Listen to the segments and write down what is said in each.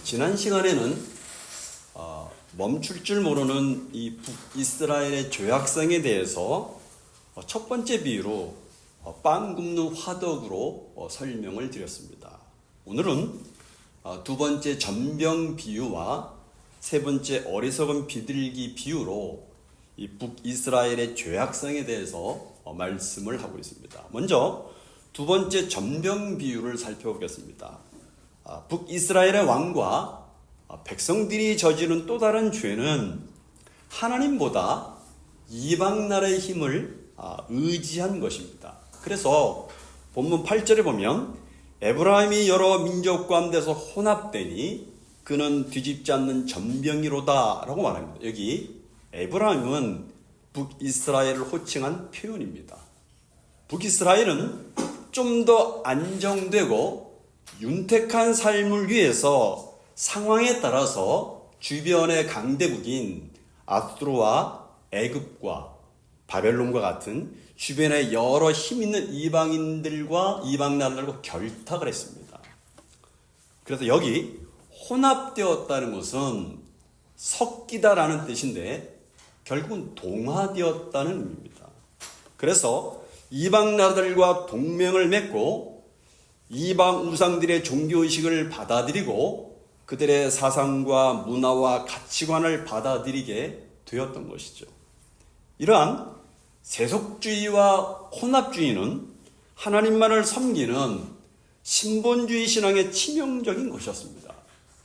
지난 시간에는 멈출 줄 모르는 이 북이스라엘의 죄악성에 대해서 첫 번째 비유로 빵 굽는 화덕으로 설명을 드렸습니다. 오늘은 두 번째 전병 비유와 세 번째 어리석은 비둘기 비유로 이 북이스라엘의 죄악성에 대해서 말씀을 하고 있습니다. 먼저 두 번째 전병 비유를 살펴보겠습니다. 북이스라엘의 왕과 백성들이 저지른 또 다른 죄는 하나님보다 이방 나라의 힘을 의지한 것입니다. 그래서 본문 8절에 보면 에브라임이 여러 민족 가운데서 혼합되니 그는 뒤집지 않는 전병이로다 라고 말합니다. 여기 에브라임은 북이스라엘을 호칭한 표현입니다. 북이스라엘은 좀 더 안정되고 윤택한 삶을 위해서 상황에 따라서 주변의 강대국인 아수르와 애굽과 바벨론과 같은 주변의 여러 힘 있는 이방인들과 이방 나라들과 결탁을 했습니다. 그래서 여기 혼합되었다는 것은 섞이다라는 뜻인데 결국은 동화되었다는 의미입니다. 그래서 이방 나라들과 동맹을 맺고 이방 우상들의 종교의식을 받아들이고 그들의 사상과 문화와 가치관을 받아들이게 되었던 것이죠. 이러한 세속주의와 혼합주의는 하나님만을 섬기는 신본주의 신앙의 치명적인 것이었습니다.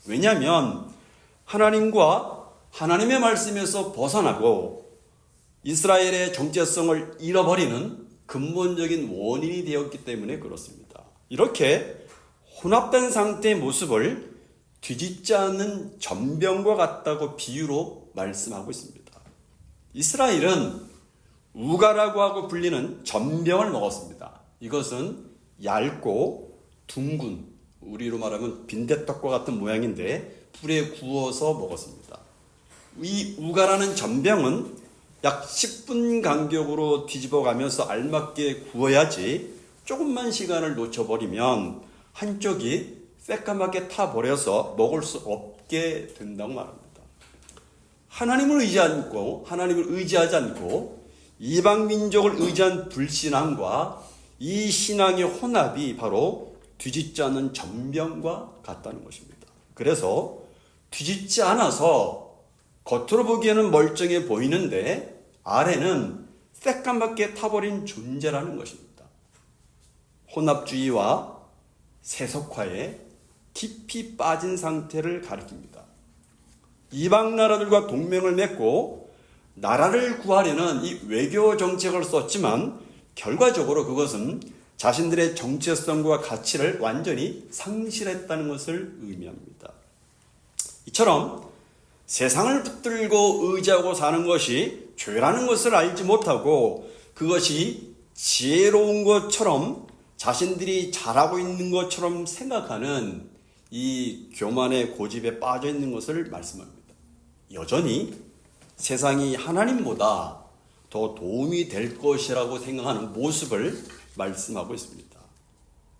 왜냐하면 하나님과 하나님의 말씀에서 벗어나고 이스라엘의 정체성을 잃어버리는 근본적인 원인이 되었기 때문에 그렇습니다. 이렇게 혼합된 상태의 모습을 뒤집지 않는 전병과 같다고 비유로 말씀하고 있습니다. 이스라엘은 우가라고 하고 불리는 전병을 먹었습니다. 이것은 얇고 둥근, 우리로 말하면 빈대떡과 같은 모양인데 불에 구워서 먹었습니다. 이 우가라는 전병은 약 10분 간격으로 뒤집어 가면서 알맞게 구워야지 조금만 시간을 놓쳐버리면 한쪽이 새까맣게 타버려서 먹을 수 없게 된다고 말합니다. 하나님을 의지하지 않고 이방 민족을 의지한 불신앙과 이 신앙의 혼합이 바로 뒤집지 않는 전병과 같다는 것입니다. 그래서 뒤집지 않아서 겉으로 보기에는 멀쩡해 보이는데 아래는 새까맣게 타버린 존재라는 것입니다. 혼합주의와 세속화에 깊이 빠진 상태를 가리킵니다. 이방 나라들과 동맹을 맺고 나라를 구하려는 이 외교 정책을 썼지만 결과적으로 그것은 자신들의 정체성과 가치를 완전히 상실했다는 것을 의미합니다. 이처럼 세상을 붙들고 의지하고 사는 것이 죄라는 것을 알지 못하고 그것이 지혜로운 것처럼 자신들이 잘하고 있는 것처럼 생각하는 이 교만의 고집에 빠져 있는 것을 말씀합니다. 여전히 세상이 하나님보다 더 도움이 될 것이라고 생각하는 모습을 말씀하고 있습니다.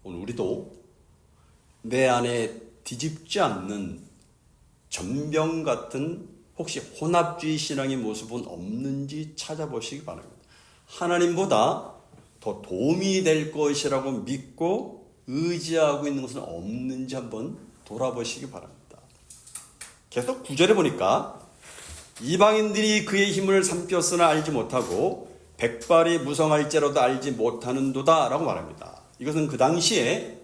오늘 우리도 내 안에 뒤집지 않는 전병 같은 혹시 혼합주의 신앙의 모습은 없는지 찾아보시기 바랍니다. 하나님보다 더 도움이 될 것이라고 믿고 의지하고 있는 것은 없는지 한번 돌아보시기 바랍니다. 계속 9절에 보니까 이방인들이 그의 힘을 삼켰으나 알지 못하고 백발이 무성할지라도 알지 못하는도다 라고 말합니다. 이것은 그 당시에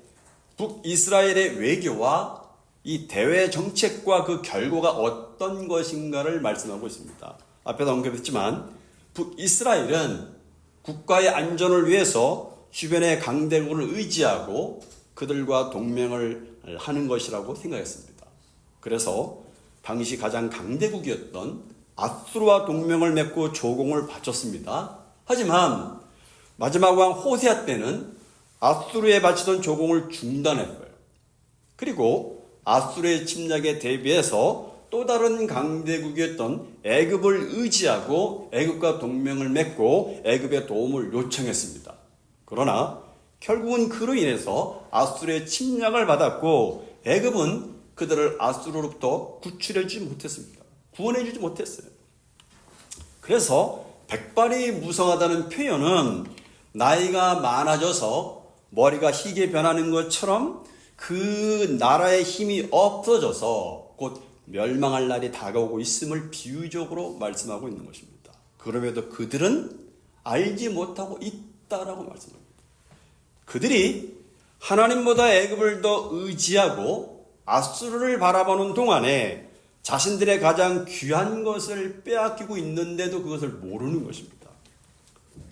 북이스라엘의 외교와 이 대외 정책과 그 결과가 어떤 것인가를 말씀하고 있습니다. 앞에도 언급했지만 북이스라엘은 국가의 안전을 위해서 주변의 강대국을 의지하고 그들과 동맹을 하는 것이라고 생각했습니다. 그래서 당시 가장 강대국이었던 아수르와 동맹을 맺고 조공을 바쳤습니다. 하지만 마지막 왕 호세아 때는 아수르에 바치던 조공을 중단했어요. 그리고 아수르의 침략에 대비해서 또 다른 강대국이었던 애굽을 의지하고 애굽과 동맹을 맺고 애굽의 도움을 요청했습니다. 그러나 결국은 그로 인해서 아수르의 침략을 받았고 애굽은 그들을 아수르로부터 구출해주지 못했습니다. 구원해주지 못했어요. 그래서 백발이 무성하다는 표현은 나이가 많아져서 머리가 희게 변하는 것처럼 그 나라의 힘이 없어져서 곧 멸망할 날이 다가오고 있음을 비유적으로 말씀하고 있는 것입니다. 그럼에도 그들은 알지 못하고 있다라고 말씀합니다. 그들이 하나님보다 애굽을 더 의지하고 아수르를 바라보는 동안에 자신들의 가장 귀한 것을 빼앗기고 있는데도 그것을 모르는 것입니다.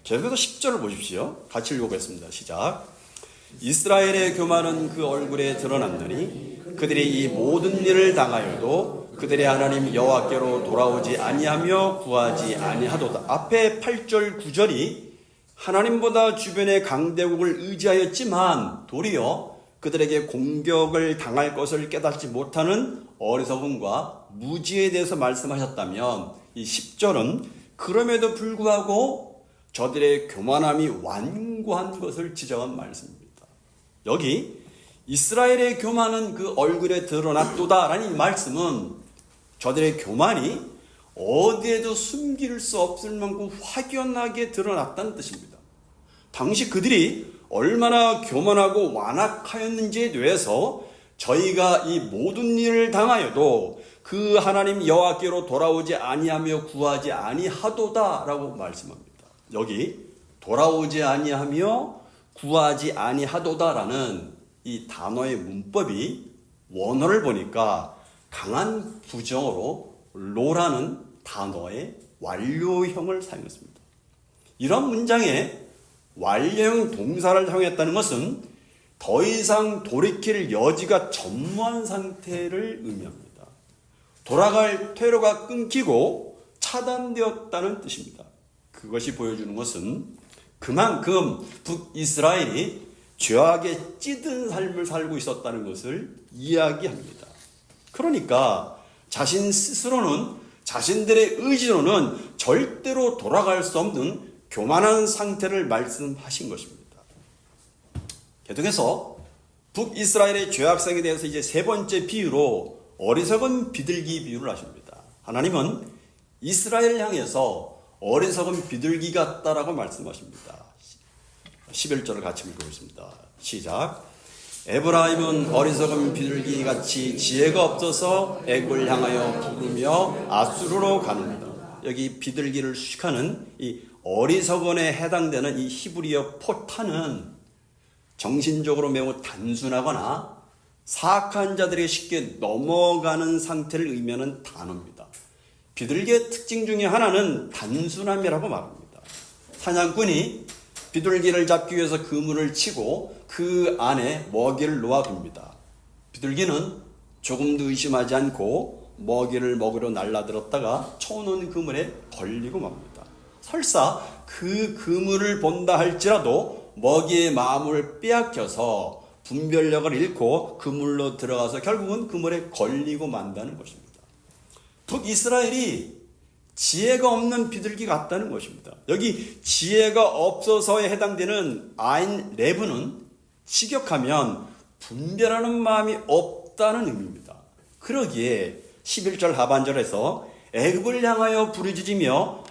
계속해서 10절을 보십시오. 같이 읽어보겠습니다. 시작. 이스라엘의 교만은 그 얼굴에 드러났느니 그들이 이 모든 일을 당하여도 그들의 하나님 여호와께로 돌아오지 아니하며 구하지 아니하도다. 앞에 8절 9절이 하나님보다 주변의 강대국을 의지하였지만 도리어 그들에게 공격을 당할 것을 깨닫지 못하는 어리석음과 무지에 대해서 말씀하셨다면 이 10절은 그럼에도 불구하고 저들의 교만함이 완고한 것을 지적한 말씀입니다. 여기 이스라엘의 교만은 그 얼굴에 드러났도다라는 이 말씀은 저들의 교만이 어디에도 숨길 수 없을 만큼 확연하게 드러났다는 뜻입니다. 당시 그들이 얼마나 교만하고 완악하였는지에 대해서 저희가 이 모든 일을 당하여도 그 하나님 여호와께로 돌아오지 아니하며 구하지 아니하도다라고 말씀합니다. 여기 돌아오지 아니하며 구하지 아니하도다라는 이 단어의 문법이 원어를 보니까 강한 부정어로 로라는 단어의 완료형을 사용했습니다. 이런 문장에 완료형 동사를 사용했다는 것은 더 이상 돌이킬 여지가 전무한 상태를 의미합니다. 돌아갈 퇴로가 끊기고 차단되었다는 뜻입니다. 그것이 보여주는 것은 그만큼 북이스라엘이 죄악에 찌든 삶을 살고 있었다는 것을 이야기합니다. 그러니까 자신 스스로는 자신들의 의지로는 절대로 돌아갈 수 없는 교만한 상태를 말씀하신 것입니다. 계속해서 북이스라엘의 죄악성에 대해서 이제 세 번째 비유로 어리석은 비둘기 비유를 하십니다. 하나님은 이스라엘을 향해서 어리석은 비둘기 같다라고 말씀하십니다. 11절을 같이 읽어보겠습니다. 시작. 에브라임은 어리석은 비둘기 같이 지혜가 없어서 애굽을 향하여 부르며 아수르로 가는다. 여기 비둘기를 수식하는 이 어리석은에 해당되는 이 히브리어 포탄은 정신적으로 매우 단순하거나 사악한 자들이 쉽게 넘어가는 상태를 의미하는 단어입니다. 비둘기의 특징 중에 하나는 단순함이라고 말합니다. 사냥꾼이 비둘기를 잡기 위해서 그물을 치고 그 안에 먹이를 놓아둡니다. 비둘기는 조금도 의심하지 않고 먹이를 먹으러 날라들었다가 쳐놓은 그물에 걸리고 맙니다. 설사 그 그물을 본다 할지라도 먹이의 마음을 빼앗겨서 분별력을 잃고 그물로 들어가서 결국은 그물에 걸리고 만다는 것입니다. 북이스라엘이 지혜가 없는 비둘기 같다는 것입니다. 여기 지혜가 없어서에 해당되는 아인 레브는 직역하면 분별하는 마음이 없다는 의미입니다. 그러기에 11절 하반절에서 애굽을 향하여 부르짖으며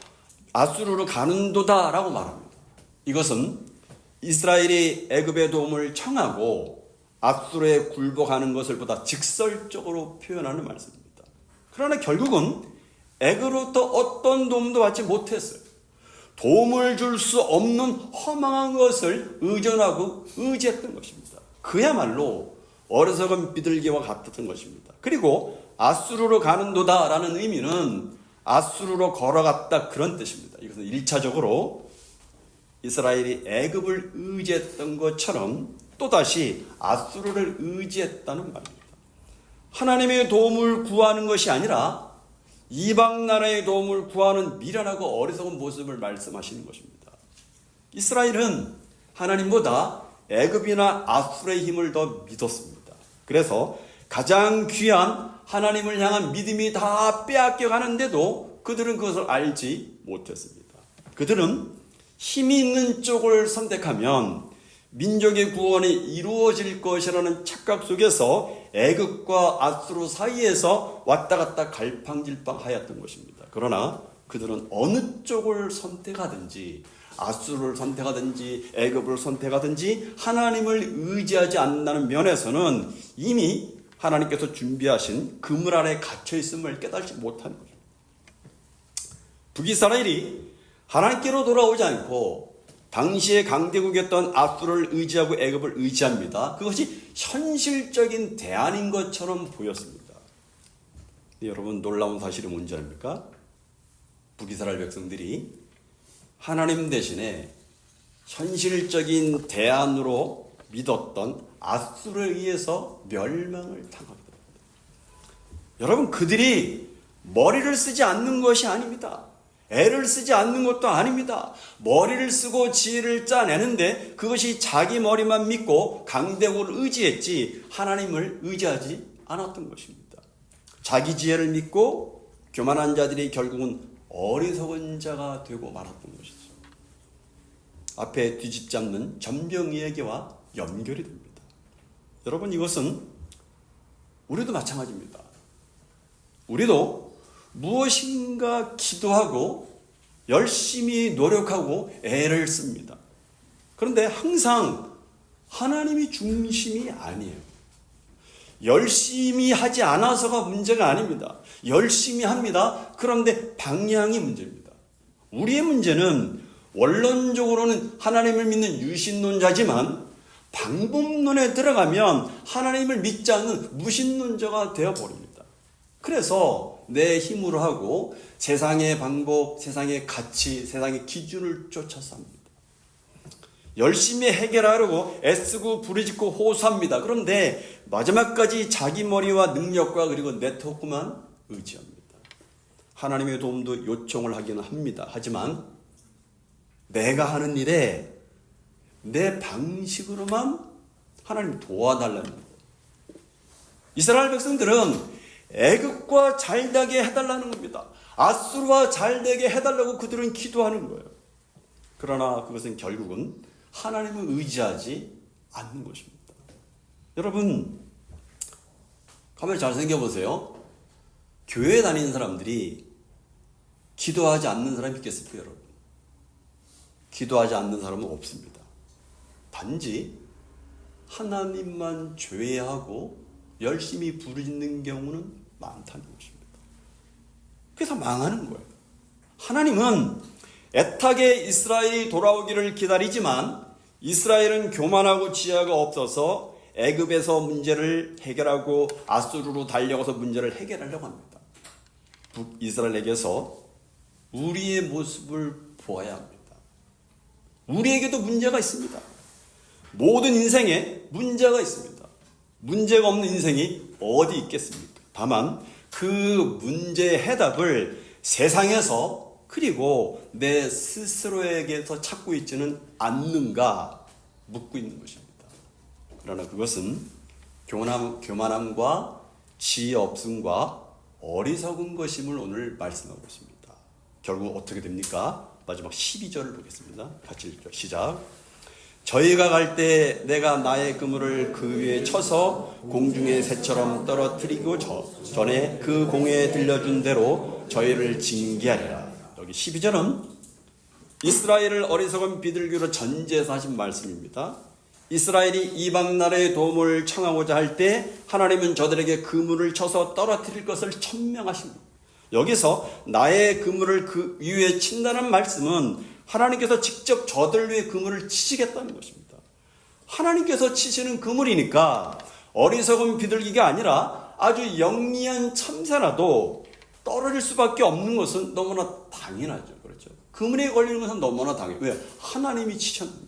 아수르로 가는도다 라고 말합니다. 이것은 이스라엘이 애굽의 도움을 청하고 아수르에 굴복하는 것을 보다 직설적으로 표현하는 말씀입니다. 그러나 결국은 애굽으로부터 어떤 도움도 받지 못했어요. 도움을 줄 수 없는 허망한 것을 의존하고 의지했던 것입니다. 그야말로 어리석은 비둘기와 같았던 것입니다. 그리고 아수르로 가는도다 라는 의미는 아수르로 걸어갔다 그런 뜻입니다. 이것은 1차적으로 이스라엘이 애굽을 의지했던 것처럼 또다시 아수르를 의지했다는 말입니다. 하나님의 도움을 구하는 것이 아니라 이방 나라의 도움을 구하는 미련하고 어리석은 모습을 말씀하시는 것입니다. 이스라엘은 하나님보다 애굽이나 아수르의 힘을 더 믿었습니다. 그래서 가장 귀한 하나님을 향한 믿음이 다 빼앗겨 가는데도 그들은 그것을 알지 못했습니다. 그들은 힘이 있는 쪽을 선택하면 민족의 구원이 이루어질 것이라는 착각 속에서 애굽과 아수르 사이에서 왔다 갔다 갈팡질팡하였던 것입니다. 그러나 그들은 어느 쪽을 선택하든지 아수르를 선택하든지 애굽을 선택하든지 하나님을 의지하지 않는다는 면에서는 이미 하나님께서 준비하신 그물 안에 갇혀 있음을 깨닫지 못하는 거죠. 북이스라엘이 하나님께로 돌아오지 않고 당시의 강대국이었던 아수르를 의지하고 애굽을 의지합니다. 그것이 현실적인 대안인 것처럼 보였습니다. 여러분, 놀라운 사실이 뭔지 압니까? 북이스라엘 백성들이 하나님 대신에 현실적인 대안으로 믿었던 아수르에 의해서 멸망을 당하게 됩니다. 여러분, 그들이 머리를 쓰지 않는 것이 아닙니다. 애를 쓰지 않는 것도 아닙니다. 머리를 쓰고 지혜를 짜내는데 그것이 자기 머리만 믿고 강대국을 의지했지 하나님을 의지하지 않았던 것입니다. 자기 지혜를 믿고 교만한 자들이 결국은 어리석은 자가 되고 말았던 것이죠. 앞에 뒤집잡는 전병이에게와 연결이 됩니다. 여러분, 이것은 우리도 마찬가지입니다. 우리도 무엇인가 기도하고 열심히 노력하고 애를 씁니다. 그런데 항상 하나님이 중심이 아니에요. 열심히 하지 않아서가 문제가 아닙니다. 열심히 합니다. 그런데 방향이 문제입니다. 우리의 문제는 원론적으로는 하나님을 믿는 유신론자지만 방법론에 들어가면 하나님을 믿지 않는 무신론자가 되어버립니다. 그래서 내 힘으로 하고 세상의 방법, 세상의 가치, 세상의 기준을 쫓아서 합니다. 열심히 해결하려고 애쓰고 부르짖고 호소합니다. 그런데 마지막까지 자기 머리와 능력과 그리고 네트워크만 의지합니다. 하나님의 도움도 요청을 하기는 합니다. 하지만 내가 하는 일에 내 방식으로만 하나님 도와달라는 거예요. 이스라엘 백성들은 애굽과 잘되게 해달라는 겁니다. 아수르와 잘되게 해달라고 그들은 기도하는 거예요. 그러나 그것은 결국은 하나님을 의지하지 않는 것입니다. 여러분, 가만히 잘 생각해보세요. 교회 다니는 사람들이 기도하지 않는 사람이 있겠습니까, 여러분? 기도하지 않는 사람은 없습니다. 단지 하나님만 죄하고 열심히 부르짖는 경우는 많다는 것입니다. 그래서 망하는 거예요. 하나님은 애타게 이스라엘이 돌아오기를 기다리지만 이스라엘은 교만하고 지혜가 없어서 애굽에서 문제를 해결하고 아수르로 달려가서 문제를 해결하려고 합니다. 북이스라엘에게서 우리의 모습을 보아야 합니다. 우리에게도 문제가 있습니다. 모든 인생에 문제가 있습니다. 문제가 없는 인생이 어디 있겠습니까? 다만 그 문제의 해답을 세상에서 그리고 내 스스로에게서 찾고 있지는 않는가 묻고 있는 것입니다. 그러나 그것은 교만함과 지혜 없음과 어리석은 것임을 오늘 말씀하고 있습니다. 결국 어떻게 됩니까? 마지막 12절을 보겠습니다. 같이 읽죠. 시작. 저희가 갈 때 내가 나의 그물을 그 위에 쳐서 공중의 새처럼 떨어뜨리고 전에 그 공에 들려준 대로 저희를 징계하리라. 여기 12절은 이스라엘을 어리석은 비둘기로 전제해서 하신 말씀입니다. 이스라엘이 이방 나라의 도움을 청하고자 할 때 하나님은 저들에게 그물을 쳐서 떨어뜨릴 것을 천명하십니다. 여기서 나의 그물을 그 위에 친다는 말씀은 하나님께서 직접 저들 위에 그물을 치시겠다는 것입니다. 하나님께서 치시는 그물이니까 어리석은 비둘기가 아니라 아주 영리한 참새라도 떨어질 수밖에 없는 것은 너무나 당연하죠. 그렇죠? 그물에 걸리는 것은 너무나 당연해요. 왜? 하나님이 치셨습니다.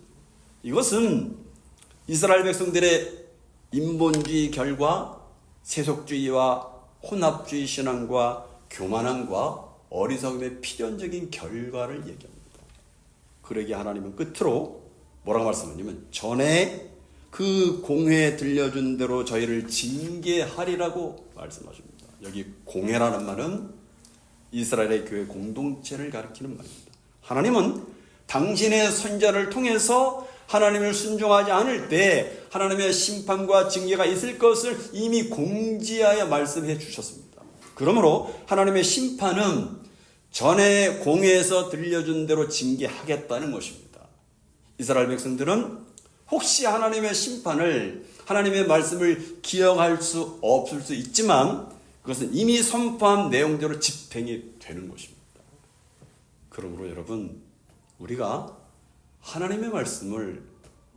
이것은 이스라엘 백성들의 인본주의 결과 세속주의와 혼합주의 신앙과 교만함과 어리석음의 필연적인 결과를 얘기합니다. 그러기에 하나님은 끝으로 뭐라고 말씀하냐면 전에 그 공회에 들려준 대로 저희를 징계하리라고 말씀하십니다. 여기 공회라는 말은 이스라엘의 교회 공동체를 가리키는 말입니다. 하나님은 당신의 선자를 통해서 하나님을 순종하지 않을 때 하나님의 심판과 징계가 있을 것을 이미 공지하여 말씀해 주셨습니다. 그러므로 하나님의 심판은 전에 공회에서 들려준 대로 징계하겠다는 것입니다. 이스라엘 백성들은 혹시 하나님의 심판을, 하나님의 말씀을 기억할 수 없을 수 있지만 그것은 이미 선포한 내용대로 집행이 되는 것입니다. 그러므로 여러분, 우리가 하나님의 말씀을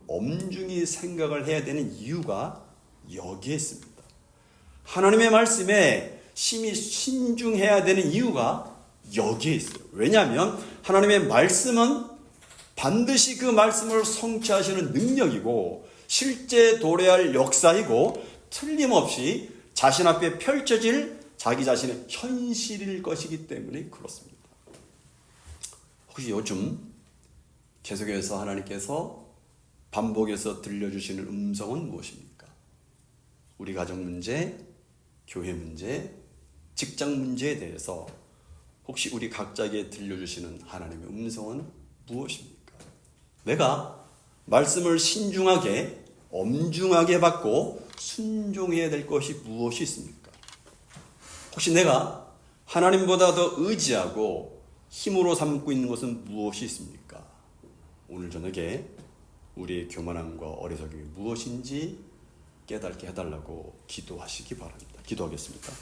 엄중히 생각을 해야 되는 이유가 여기에 있습니다. 하나님의 말씀에 심히 신중해야 되는 이유가 여기에 있어요. 왜냐하면 하나님의 말씀은 반드시 그 말씀을 성취하시는 능력이고 실제 도래할 역사이고 틀림없이 자신 앞에 펼쳐질 자기 자신의 현실일 것이기 때문에 그렇습니다. 혹시 요즘 계속해서 하나님께서 반복해서 들려주시는 음성은 무엇입니까? 우리 가정 문제, 교회 문제, 직장 문제에 대해서 혹시 우리 각자에게 들려주시는 하나님의 음성은 무엇입니까? 내가 말씀을 신중하게, 엄중하게 받고 순종해야 될 것이 무엇이 있습니까? 혹시 내가 하나님보다 더 의지하고 힘으로 삼고 있는 것은 무엇이 있습니까? 오늘 저녁에 우리의 교만함과 어리석음이 무엇인지 깨닫게 해달라고 기도하시기 바랍니다. 기도하겠습니다.